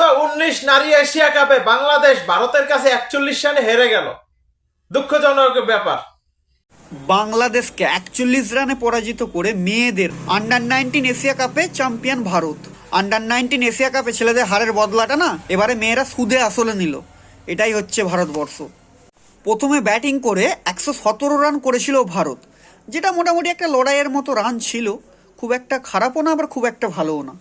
2019 নারী এশিয়া কাপে বাংলাদেশ ভারতের কাছে 41 রানে হেরে গেল। দুঃখজনক ব্যাপার। বাংলাদেশকে 41 রানে পরাজিত করে মেয়েদের আন্ডার-19 এশিয়া কাপে চ্যাম্পিয়ন ভারত। আন্ডার-19 এশিয়া কাপে ছেলেদের হারের বদলাটা না এবারে মেয়েরা সুদে আসলে নিল। এটাই হচ্ছে ভারতবর্ষ। প্রথমে ব্যাটিং করে 117 রান করেছিল ভারত, যেটা মোটামুটি একটা লড়াইয়ের মতো রান ছিল। খুব একটা খারাপও না, আবার খুব একটা ভালোও না।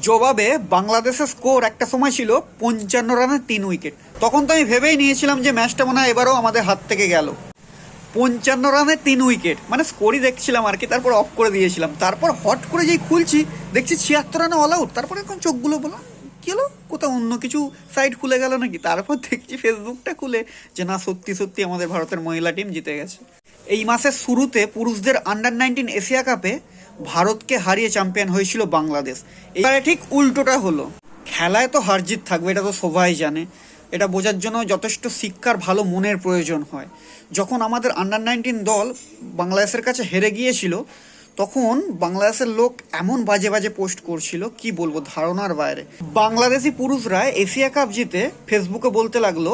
জবাবে বাংলাদেশের স্কোর একটা সময় ছিল 55 রানে 3 উইকেট। তখন তো আমি ভেবেই নিয়েছিলাম যে ম্যাচটা মনে হয় এবারও আমাদের হাত থেকে গেল। 55 রানে 3 উইকেট, মানে স্কোরই দেখছিলাম আর কি, তারপর অফ করে দিয়েছিলাম। তারপর হট করে যেই খুলছি দেখছি 76 রানে অল আউট। তারপর এখন চোখগুলো বললাম কি হলো, কোথাও অন্য কিছু সাইট খুলে গেল নাকি। তারপর দেখছি ফেসবুকটা খুলে যে না, সত্যি সত্যি আমাদের ভারতের মহিলা টিম জিতে গেছে। এই মাসের শুরুতে পুরুষদের আন্ডার-19 এশিয়া কাপে ভারতকে হারিয়ে চ্যাম্পিয়ন হয়েছিল বাংলাদেশ। এবারে ঠিক উল্টোটা হলো। খেলায় তো হার জিত থাকবে, এটা তো সবাই জানে। এটা বোঝার জন্য যথেষ্ট শিক্ষার ভালো মনের প্রয়োজন হয়। যখন আমাদের আন্ডার-19 দল বাংলাদেশের কাছে হেরে গিয়েছিল, তখন বাংলাদেশের লোক এমন বাজে বাজে পোস্ট করছিল, কি বলবো, ধারণার বাইরে। বাংলাদেশি পুরুষরা এশিয়া কাপ জিতে ফেসবুকে বলতে লাগলো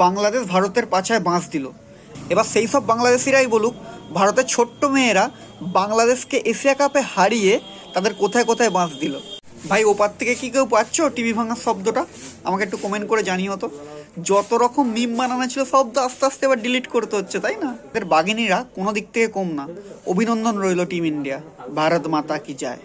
বাংলাদেশ ভারতের পাছায় বাঁশ দিল। এবার সেই সব বাংলাদেশিরাই বলুক ভারতের ছোট্ট মেয়েরা বাংলাদেশকে এশিয়া কাপে হারিয়ে তাদের কোথায় কোথায় বাঁশ দিল। ভাই, ওপার থেকে কি কেউ পাচ্ছ টিভি ভাঙার শব্দটা? আমাকে একটু কমেন্ট করে জানিও তো। যত রকম মিম বানানো ছিল সব তো আস্তে আস্তে এবার ডিলিট করতে হচ্ছে, তাই না? এদের বাঘিনীরা কোনো দিক থেকে কম না। অভিনন্দন রইল টিম ইন্ডিয়া। ভারত মাতা কি যায়।